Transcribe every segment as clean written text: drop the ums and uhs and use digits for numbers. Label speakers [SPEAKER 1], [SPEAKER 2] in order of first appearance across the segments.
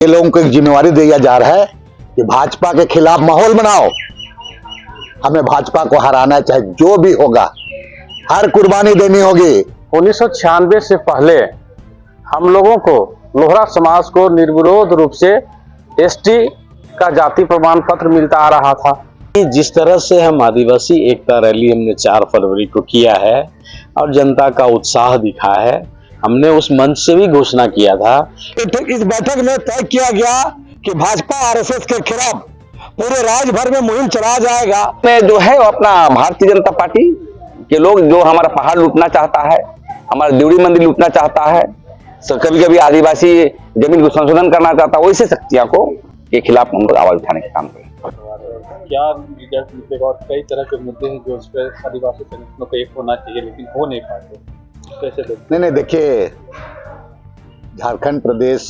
[SPEAKER 1] ये लोगों को एक जिम्मेवारी दिया जा रहा है कि भाजपा के खिलाफ माहौल बनाओ। हमें भाजपा को हराना है, चाहे जो भी होगा, हर कुर्बानी देनी होगी।
[SPEAKER 2] 1996 से पहले हम लोगों को, लोहरा समाज को निर्विरोध रूप से एसटी का जाति प्रमाण पत्र मिलता आ रहा था।
[SPEAKER 3] जिस तरह से हम आदिवासी एकता रैली हमने 4 फरवरी को किया है और जनता का उत्साह दिखा है, हमने उस मंच से भी घोषणा किया था।
[SPEAKER 1] इस बैठक में तय किया गया कि भाजपा आरएसएस के खिलाफ पूरे राज्य भर में मुहिम चलाया जाएगा।
[SPEAKER 4] जो है अपना भारतीय जनता पार्टी के लोग जो हमारा पहाड़ लूटना चाहता है, हमारा देवड़ी मंदिर लूटना चाहता है, कभी कभी आदिवासी जमीन को संशोधन करना चाहता है, वैसे शक्तियों को के खिलाफ हम लोग आवाज उठाने का काम करें।
[SPEAKER 2] क्या रिजल्ट मिलेगा? और कई तरह के मुद्दे हैं जो इस पर आदिवासी संगठनों को एक होना चाहिए, लेकिन हो नहीं पाते। कैसे देखते?
[SPEAKER 1] नहीं, देखिए, झारखंड प्रदेश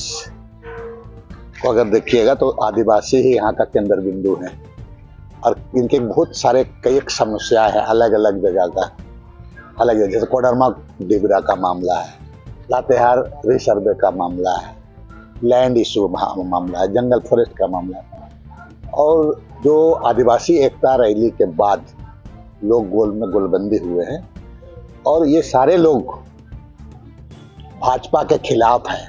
[SPEAKER 1] को अगर देखिएगा तो आदिवासी ही यहाँ का केंद्र बिंदु है और इनके बहुत सारे कई समस्या है, अलग अलग जगह का, अलग जैसे कोडरमा डिबरा का मामला है, लातेहार रिसर्वे का मामला है, लैंड इशू मामला है, जंगल फॉरेस्ट का मामला है। और जो आदिवासी एकता रैली के बाद लोग गोल में गोलबंदी हुए हैं और ये सारे लोग भाजपा के खिलाफ हैं,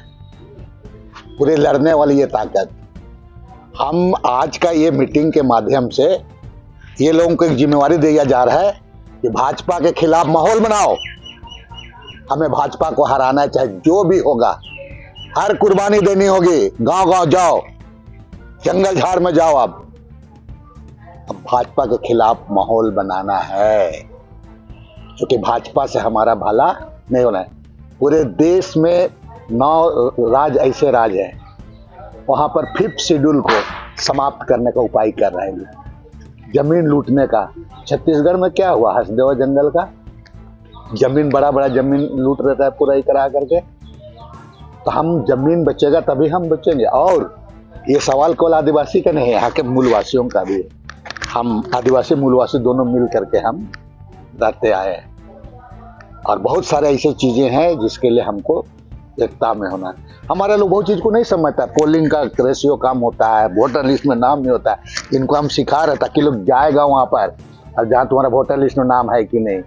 [SPEAKER 1] पूरे लड़ने वाली ये ताकत। हम आज का ये मीटिंग के माध्यम से ये लोगों को एक जिम्मेवारी दिया जा रहा है कि भाजपा के खिलाफ माहौल बनाओ। हमें भाजपा को हराना है, चाहे जो भी होगा, हर कुर्बानी देनी होगी। गांव गांव जाओ, जंगल झाड़ में जाओ। अब भाजपा के खिलाफ माहौल बनाना है, क्योंकि भाजपा से हमारा भला नहीं होना है। पूरे देश में 9 राज्य ऐसे राज्य हैं, वहां पर 5th शेड्यूल को समाप्त करने का उपाय कर रहे हैं। जमीन लूटने का छत्तीसगढ़ में क्या हुआ, हसदेवा जंगल का जमीन, बड़ा बड़ा जमीन लूट रहता है पूरा ही करा करके। तो हम जमीन बचेगा तभी हम बचेंगे। और ये सवाल केवल आदिवासी का नहीं है, यहाँ के मूलवासियों का भी है। हम आदिवासी मूलवासी दोनों मिल करके हम रहते आए हैं और बहुत सारे ऐसी चीजें हैं जिसके लिए हमको एकता में होना है। हमारे लोग बहुत चीज को नहीं समझता। पोलिंग का रेशियो कम होता है, वोटर लिस्ट में नाम नहीं होता है। इनको हम सिखा रहे ताकि लोग जाएगा वहां पर और जहाँ तुम्हारा वोटर लिस्ट में नाम है कि नहीं,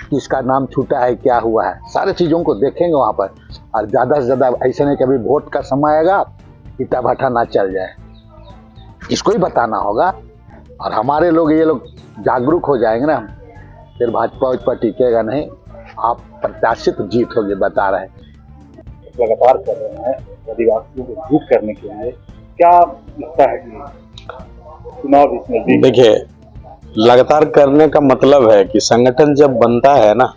[SPEAKER 1] किसका नाम छूटा है, क्या हुआ है, सारे चीजों को देखेंगे वहां पर। और ज्यादा से ज्यादा ऐसे नहीं कभी वोट का समय आएगा इटा भाटा ना चल जाए, इसको ही बताना होगा। और हमारे लोग, ये लोग जागरूक हो जाएंगे ना, फिर भाजपा उजपा टिकेगा नहीं। आप प्रत्याशित जीत होगी, बता रहे हैं।
[SPEAKER 2] लगातार कर रहे हैं आदिवासियों को जीत करने के लिए। क्या लगता है कि चुनाव इसमें?
[SPEAKER 3] देखिए, लगातार करने का मतलब है कि संगठन जब बनता है ना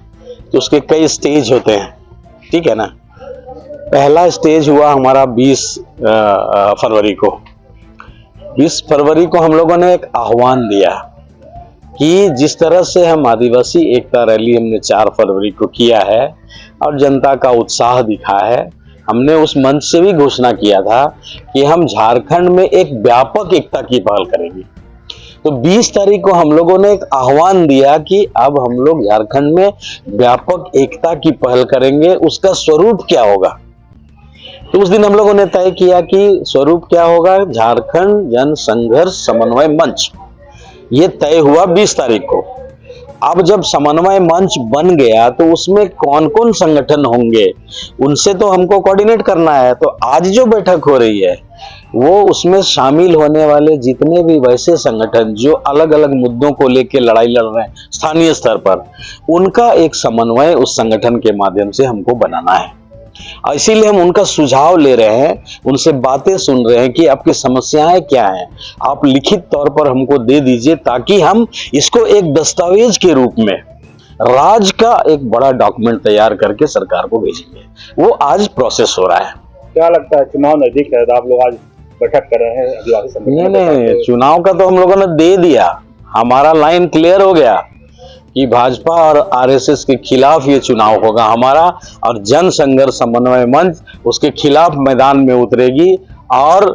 [SPEAKER 3] तो उसके कई स्टेज होते हैं, ठीक है ना। पहला स्टेज हुआ हमारा 20 फरवरी को। 20 फरवरी को हम लोगों ने एक आह्वान दिया कि जिस तरह से हम आदिवासी एकता रैली हमने 4 फरवरी को किया है और जनता का उत्साह दिखा है, हमने उस मंच से भी घोषणा किया था कि हम झारखंड में एक व्यापक एकता की पहल करेंगे। तो 20 तारीख को हम लोगों ने एक आह्वान दिया कि अब हम लोग झारखंड में व्यापक एकता की पहल करेंगे। उसका स्वरूप क्या होगा, तो उस दिन हम लोगों ने तय किया कि स्वरूप क्या होगा, झारखंड जन संघर्ष समन्वय मंच। ये तय हुआ 20 तारीख को। अब जब समन्वय मंच बन गया तो उसमें कौन कौन संगठन होंगे, उनसे तो हमको कोऑर्डिनेट करना है। तो आज जो बैठक हो रही है वो उसमें शामिल होने वाले जितने भी वैसे संगठन जो अलग अलग मुद्दों को लेकर लड़ाई लड़ रहे हैं स्थानीय स्तर पर, उनका एक समन्वय उस संगठन के माध्यम से हमको बनाना है। इसीलिए हम उनका सुझाव ले रहे हैं, उनसे बातें सुन रहे हैं कि आपकी समस्याएं क्या हैं, आप लिखित तौर पर हमको दे दीजिए ताकि हम इसको एक दस्तावेज के रूप में राज्य का एक बड़ा डॉक्यूमेंट तैयार करके सरकार को भेजेंगे। वो आज प्रोसेस हो रहा है।
[SPEAKER 2] क्या लगता है, चुनाव नजदीक है, आप लोग आज बैठक कर रहे हैं आदिवासी संगठन?
[SPEAKER 3] नहीं, चुनाव का तो हम लोगों ने दे दिया, हमारा लाइन क्लियर हो गया कि भाजपा और आरएसएस के खिलाफ ये चुनाव होगा हमारा, और जन संघर्ष समन्वय मंच उसके खिलाफ मैदान में उतरेगी और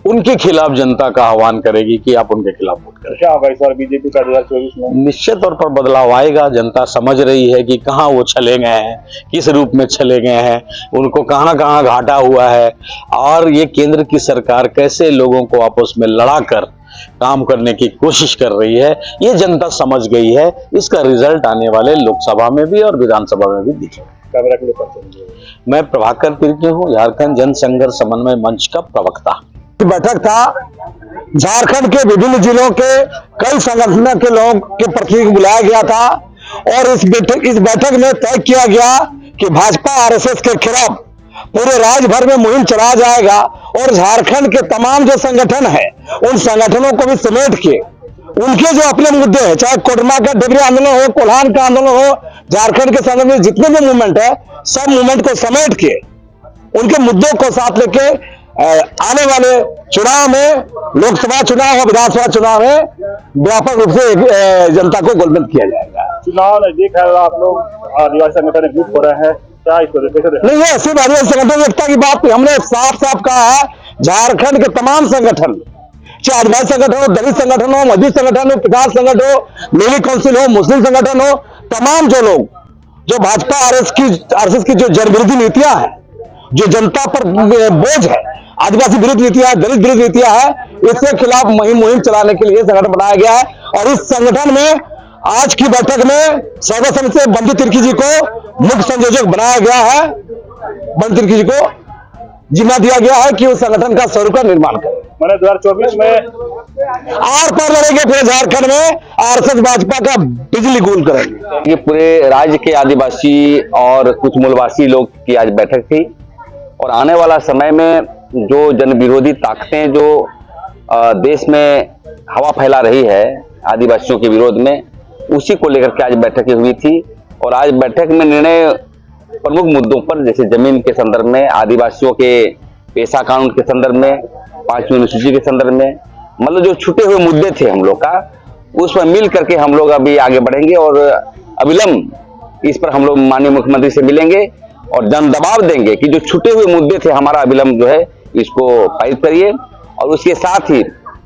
[SPEAKER 3] उनके खिलाफ जनता का आह्वान करेगी कि आप उनके खिलाफ वोट करें।
[SPEAKER 5] क्या होगा इस बार बीजेपी का 2024 में?
[SPEAKER 3] निश्चित तौर पर बदलाव आएगा। जनता समझ रही है कि कहाँ वो चले गए हैं, किस रूप में चले गए हैं, उनको कहाँ कहाँ घाटा हुआ है, और ये केंद्र की सरकार कैसे लोगों को आपस में लड़ाकर काम करने की कोशिश कर रही है, ये जनता समझ गई है। इसका रिजल्ट आने वाले लोकसभा में भी और विधानसभा में भी दिखेगा।
[SPEAKER 5] कैमरा के लिए पर्सन।
[SPEAKER 3] मैं प्रभाकर तिर्की हूँ, झारखंड जन संघर्ष समन्वय मंच का प्रवक्ता।
[SPEAKER 6] बैठक था, झारखंड के विभिन्न जिलों के कई संगठनों के लोगों के प्रतिनिधि बुलाया गया था और इस बैठक में तय किया गया कि भाजपा आरएसएस के खिलाफ पूरे राज्य भर में मुहिम चलाया जाएगा और झारखंड के तमाम जो संगठन है उन संगठनों को भी समेट के उनके जो अपने मुद्दे हैं, चाहे कोडरमा का डिग्री आंदोलन हो, कोल्हान का आंदोलन हो, झारखंड के संदर्भ में जितने भी मूवमेंट है सब मूवमेंट को समेट के उनके मुद्दों को साथ लेके आने वाले चुनाव में, लोकसभा चुनाव और विधानसभा चुनाव में व्यापक रूप से जनता को गोलबंद किया जाएगा।
[SPEAKER 5] चुनाव नजदीक है, आप लोग आदिवासी संगठन एकजुट हो रहे हैं, क्या इस वजह से?
[SPEAKER 6] नहीं, ये सिर्फ आदिवासी संगठन एकता की बात नहीं, हमने साफ साफ कहा है झारखंड के तमाम संगठन, चाहे आदिवासी संगठन हो, दलित संगठन हो, मजदूर संगठन हो, किसान संगठन हो, मिली काउंसिल हो, मुस्लिम संगठन हो, तमाम जो लोग जो भाजपा आरएसएस की जो जनविरोधी नीतियां हैं, जो जनता पर बोझ है, आदिवासी विरोध नीतियां, दलित विरोध नीतियां है, इसके खिलाफ मुहिम चलाने के लिए संगठन बनाया गया है। और इस संगठन में आज की बैठक में सर्वसम्मति से बंधु तिर्की जी को मुख्य संयोजक बनाया गया है। बंधु तिर्की जी को जिम्मा दिया गया है कि उस संगठन का स्वरूप का निर्माण करें।
[SPEAKER 5] मैंने 2024 में
[SPEAKER 6] आर पार लड़ेंगे, पूरे झारखंड में आरएसएस भाजपा का बिजली गुल करेंगे।
[SPEAKER 4] ये पूरे राज्य के आदिवासी और कुछ मूलवासी लोग की आज बैठक थी और आने वाला समय में जो जन विरोधी ताकतें जो देश में हवा फैला रही है आदिवासियों के विरोध में, उसी को लेकर के आज बैठकें हुई थी। और आज बैठक में निर्णय प्रमुख मुद्दों पर, जैसे जमीन के संदर्भ में, आदिवासियों के पेशा कानून के संदर्भ में, 5वीं अनुसूची के संदर्भ में, मतलब जो छूटे हुए मुद्दे थे हम लोग का, उस पर मिल करके हम लोग अभी आगे बढ़ेंगे और अविलंब इस पर हम लोग माननीय मुख्यमंत्री से मिलेंगे और जन दबाव देंगे कि जो छूटे हुए मुद्दे थे हमारा अविलंब जो है इसको पारित करिए। और उसके साथ ही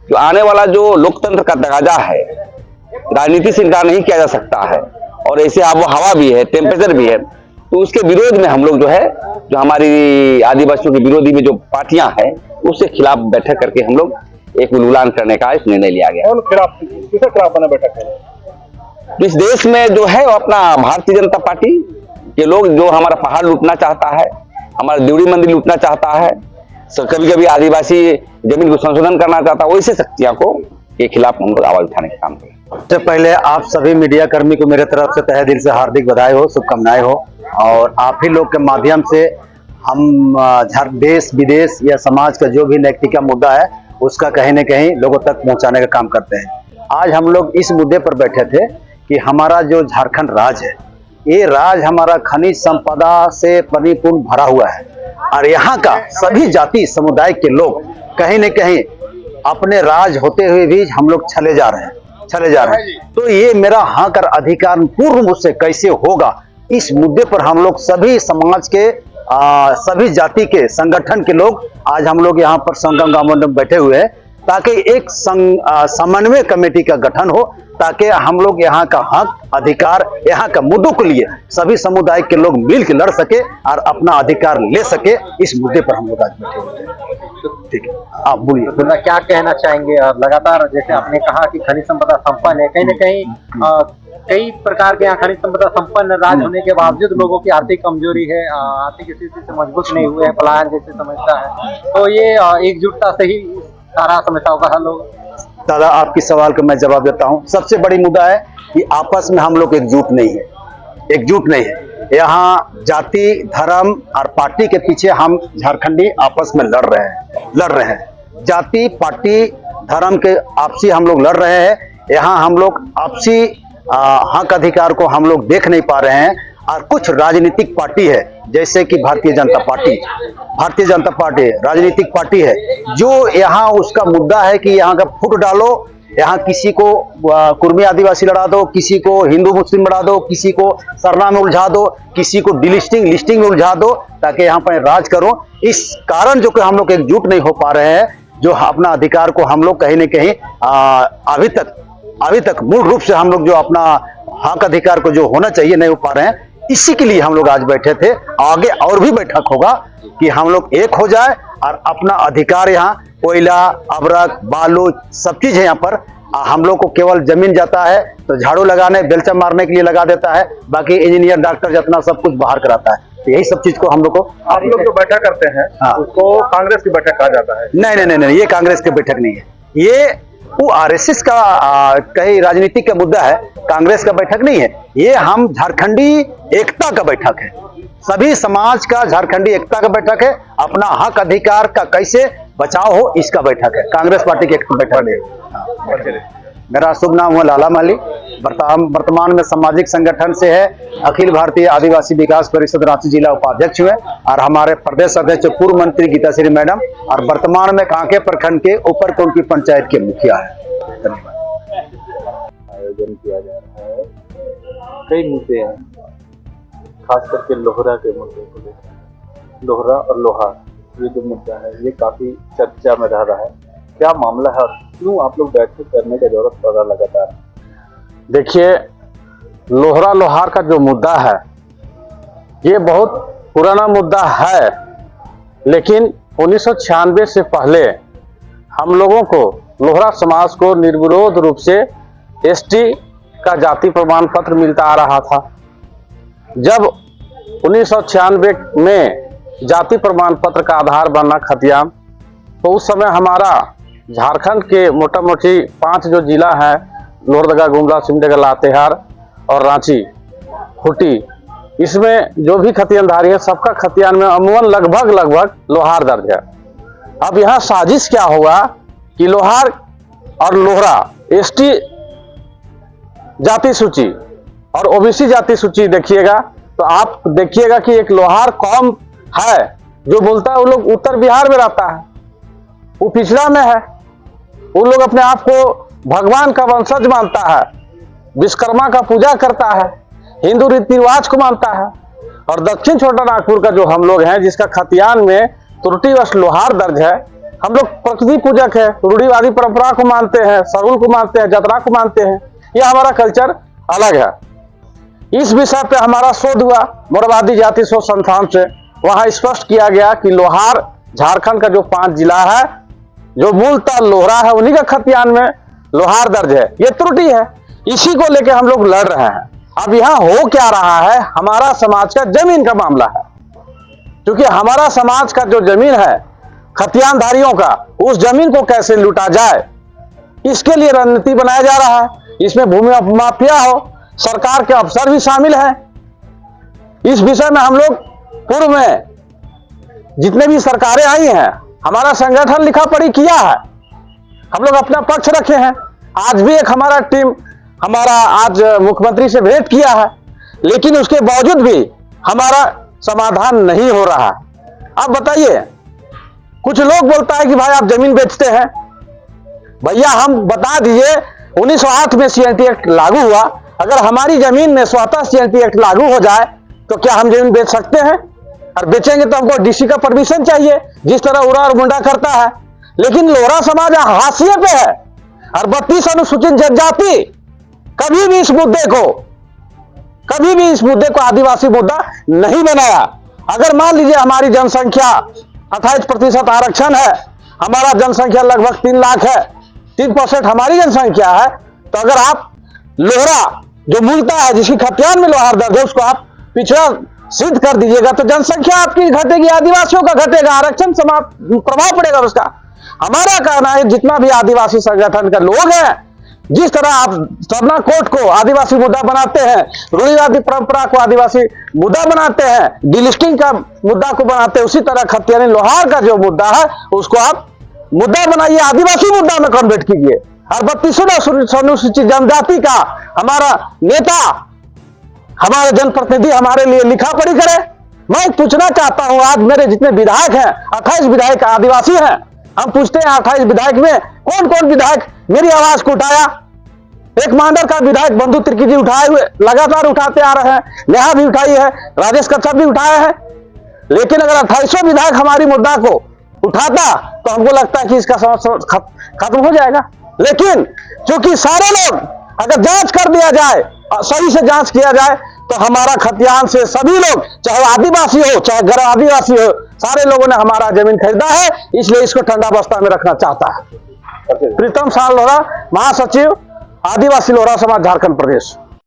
[SPEAKER 4] जो आने वाला जो लोकतंत्र का तकाजा है, राजनीति से इनकार नहीं किया जा सकता है और ऐसे आबो हवा भी है, टेम्परेचर भी है, तो उसके विरोध में हम लोग जो है, जो हमारी आदिवासियों के विरोधी में जो पार्टियां हैं, उसके खिलाफ बैठक करके हम लोग एक उलूलान करने का एक निर्णय लिया गया।
[SPEAKER 5] और खिलाफ, किसके खिलाफ बना बैठक है?
[SPEAKER 4] इस देश में जो है अपना भारतीय जनता पार्टी के लोग जो हमारा पहाड़ लूटना चाहता है, हमारा देवड़ी मंदिर लूटना चाहता है, कभी कभी आदिवासी जमीन को संशोधन करना चाहता है, वैसे शक्तियों को के खिलाफ हम लोग आवाज उठाने का काम करें।
[SPEAKER 6] सबसे पहले आप सभी मीडिया कर्मी को मेरे तरफ से तहे दिल से हार्दिक बधाई हो, शुभकामनाएं हो। और आप ही लोग के माध्यम से हम देश विदेश या समाज का जो भी नैतिक मुद्दा है उसका कहीं न कहीं लोगों तक पहुंचाने का काम करते हैं। आज हम लोग इस मुद्दे पर बैठे थे कि हमारा जो झारखंड राज्य है, ये राज्य हमारा खनिज संपदा से परिपूर्ण भरा हुआ है और यहाँ का सभी जाति समुदाय के लोग कहीं न कहीं अपने राज होते हुए भी हम लोग चले जा रहे हैं। तो ये मेरा हक और अधिकार पूर्ण रूप से कैसे होगा, इस मुद्दे पर हम लोग सभी समाज के सभी जाति के संगठन के लोग आज हम लोग यहाँ पर संगम गांव में बैठे हुए हैं ताकि एक समन्वय कमेटी का गठन हो, ताकि हम लोग यहाँ का हक अधिकार, यहाँ का मुद्दों के लिए सभी समुदाय के लोग मिल के लड़ सके और अपना अधिकार ले सके। इस मुद्दे पर हम लोग आज बैठे हुए हैं। ठीक है, आप बोलिए।
[SPEAKER 7] तो मैं क्या कहना चाहेंगे? लगातार जैसे आपने कहा कि खनिज संपदा संपन्न है, कहीं न कहीं कई प्रकार के यहाँ खनिज संपदा संपन्न राज्य होने के बावजूद लोगों की आर्थिक कमजोरी है, आर्थिक स्थिति से मजबूत नहीं हुए हैं, पलायन जैसे समस्या है, तो ये एकजुटता से ही सारा समस्याओं का हल होगा।
[SPEAKER 6] दादा, आपकी सवाल का मैं जवाब देता हूँ। सबसे बड़ी मुद्दा है कि आपस में हम लोग एकजुट नहीं है। यहाँ जाति, धर्म और पार्टी के पीछे हम झारखंडी आपस में लड़ रहे हैं। जाति, पार्टी, धर्म के आपसी हम लोग लड़ रहे हैं। यहाँ हम लोग आपसी हक अधिकार को हम लोग देख नहीं पा रहे हैं। और कुछ राजनीतिक पार्टी है जैसे कि भारतीय जनता पार्टी राजनीतिक पार्टी है, जो यहाँ उसका मुद्दा है कि यहाँ का फुट डालो, यहाँ किसी को कुर्मी आदिवासी लड़ा दो, किसी को हिंदू मुस्लिम लड़ा दो, किसी को सरना में उलझा दो, किसी को लिस्टिंग में उलझा दो ताकि यहाँ पर राज करो। इस कारण जो कि हम लोग एकजुट नहीं हो पा रहे हैं, जो अपना अधिकार को हम लोग कहीं न कहीं अभी तक मूल रूप से हम लोग जो अपना हक अधिकार को जो होना चाहिए नहीं हो पा रहे हैं। इसी के लिए हम लोग आज बैठे थे। आगे और भी बैठक होगा कि हम लोग एक हो जाए और अपना अधिकार, यहाँ कोयला, अबरक, बालू सब चीज है यहाँ पर। हम लोग को केवल जमीन जाता है तो झाड़ू लगाने, बेलचा मारने के लिए लगा देता है, बाकी इंजीनियर, डॉक्टर जितना सब कुछ बाहर कराता है। तो यही सब चीज को हम लोग को,
[SPEAKER 5] आप लोग जो बैठक करते हैं उसको कांग्रेस की बैठक कहा जाता है।
[SPEAKER 6] नहीं, ये कांग्रेस की बैठक नहीं है, ये वो आरएसएस का कहीं राजनीतिक का मुद्दा है, कांग्रेस का बैठक नहीं है। ये हम झारखंडी एकता का बैठक है, सभी समाज का झारखंडी एकता का बैठक है। अपना हक अधिकार का कैसे बचाव हो इसका बैठक है, कांग्रेस पार्टी की एक बैठक है। मेरा शुभ नाम हुआ लाला माली, वर्तमान में सामाजिक संगठन से है, अखिल भारतीय आदिवासी विकास परिषद रांची जिला उपाध्यक्ष हुए, और हमारे प्रदेश अध्यक्ष पूर्व मंत्री गीताश्री मैडम, और वर्तमान में कांके प्रखंड के ऊपरकोट की पंचायत के मुखिया है। धन्यवाद।
[SPEAKER 8] आयोजन किया जा रहा है, कई मुद्दे हैं, खास करके लोहरा के मुद्दे को लेकर। लोहरा और लोहार ये जो मुद्दा है ये काफी चर्चा में रह रहा है, क्या मामला है और क्यों आप लोग बैठक करने की जरूरत पड़ रहा लगातार?
[SPEAKER 2] देखिए, लोहरा लोहार का जो मुद्दा है ये बहुत पुराना मुद्दा है, लेकिन 1996 से पहले हम लोगों को, लोहरा समाज को निर्विरोध रूप से एसटी का जाति प्रमाण पत्र मिलता आ रहा था। जब 1996 में जाति प्रमाण पत्र का आधार बनना खतियान, तो उस समय हमारा झारखंड के मोटा मोटी 5 जो जिला है, लोहरदगा, गुमला, सिमडेगा, लातेहार और रांची, खूंटी, इसमें जो भी खतियानधारी है सबका खतियान में अमूमन लगभग लोहार दर्ज है। अब यहाँ साजिश क्या हुआ कि लोहार और लोहरा एसटी जाति सूची और ओबीसी जाति सूची देखिएगा तो आप देखिएगा कि एक लोहार कौम है जो बोलता है वो लोग उत्तर बिहार में रहता है, वो पिछड़ा में है, वो लोग अपने आप को भगवान का वंशज मानता है, विश्वकर्मा का पूजा करता है, हिंदू रीति रिवाज को मानता है। और दक्षिण छोटा नागपुर का जो हम लोग हैं, जिसका खतियान में त्रुटिवश लोहार दर्ज है, हम लोग प्रकृति पूजक है, रूढ़िवादी परंपरा को मानते हैं, सरूल को मानते हैं, जतरा को मानते हैं, यह हमारा कल्चर अलग है। इस विषय पे हमारा शोध हुआ मोरवादी जाति शोध संस्थान से, वहां स्पष्ट किया गया कि लोहार झारखंड का जो 5 जिला है, जो मूलतः लोहरा है, उन्हीं का खतियान में लोहार दर्ज है, ये त्रुटि है। इसी को लेकर हम लोग लड़ रहे हैं। अब यहाँ हो क्या रहा है, हमारा समाज का जमीन का मामला है, क्योंकि हमारा समाज का जो जमीन है खतियानधारियों का, उस जमीन को कैसे लूटा जाए, इसके लिए रणनीति बनाया जा रहा है। इसमें भूमि माफिया हो, सरकार के अफसर भी शामिल हैं। इस विषय में हम लोग पूर्व में जितने भी सरकारें आई हैं, हमारा संगठन लिखा पढ़ी किया है, हम लोग अपना पक्ष रखे हैं। आज भी एक हमारा टीम आज मुख्यमंत्री से भेंट किया है, लेकिन उसके बावजूद भी हमारा समाधान नहीं हो रहा। अब बताइए, कुछ लोग बोलता है कि भाई आप जमीन बेचते हैं। भैया हम बता दीजिए, 1908 में सीएनटी एक्ट लागू हुआ, अगर हमारी जमीन में स्वतः सीएनटी एक्ट लागू हो जाए तो क्या हम जमीन बेच सकते हैं? और बेचेंगे तो हमको डीसी का परमिशन चाहिए, जिस तरह उरा और मुंडा करता है। लेकिन लोहरा समाज हाशिए पे है और 32 अनुसूचित जनजाति कभी भी इस मुद्दे को आदिवासी मुद्दा नहीं बनाया। अगर मान लीजिए हमारी जनसंख्या 28% आरक्षण है, हमारा जनसंख्या लगभग 3 लाख है, 3% हमारी जनसंख्या है, तो अगर आप लोहरा जो मूलता है, जिसकी खतियान में लोहार दर्ज है, उसको आप पिछड़ा सिद्ध कर दीजिएगा तो जनसंख्या आपकी घटेगी, आदिवासियों का घटेगा, आरक्षण प्रभाव पड़ेगा उसका। हमारा कहना है जितना भी आदिवासी संगठन के लोग हैं, जिस तरह आप सरना कोर्ट को आदिवासी मुद्दा बनाते हैं, रूढ़िवादी परंपरा को आदिवासी मुद्दा बनाते हैं, डिलिस्टिंग का मुद्दा को बनाते हैं, उसी तरह खतियानी लोहार का जो मुद्दा है उसको आप मुद्दा बनाइए, आदिवासी मुद्दा में कन्वर्ट कीजिए। और 32 अनुसूचित जनजाति का हमारा नेता, हमारे जनप्रतिनिधि हमारे लिए लिखा पढ़ी करे। मैं पूछना चाहता हूं, आज मेरे जितने विधायक हैं, 28 विधायक आदिवासी हैं, हम पूछते हैं 28 विधायक में कौन कौन विधायक मेरी आवाज को उठाया? एक मांडर का विधायक बंधु तिर्की जी उठाए हुए लगातार उठाते आ रहे हैं, नेहा भी उठाई है, राजेश कच्छप भी उठाए हैं। लेकिन अगर 28 विधायक हमारी मुद्दा को उठाता तो हमको लगता है कि इसका समस्या खत्म हो जाएगा। लेकिन क्योंकि सारे लोग अगर जांच कर दिया जाए, सही से जांच किया जाए, तो हमारा खतियान से सभी लोग, चाहे आदिवासी हो चाहे गैर आदिवासी हो, सारे लोगों ने हमारा जमीन खरीदा है, इसलिए इसको ठंडा बस्ता में रखना चाहता है। प्रीतम साल लोहरा, महासचिव, आदिवासी लोहरा समाज, झारखंड प्रदेश।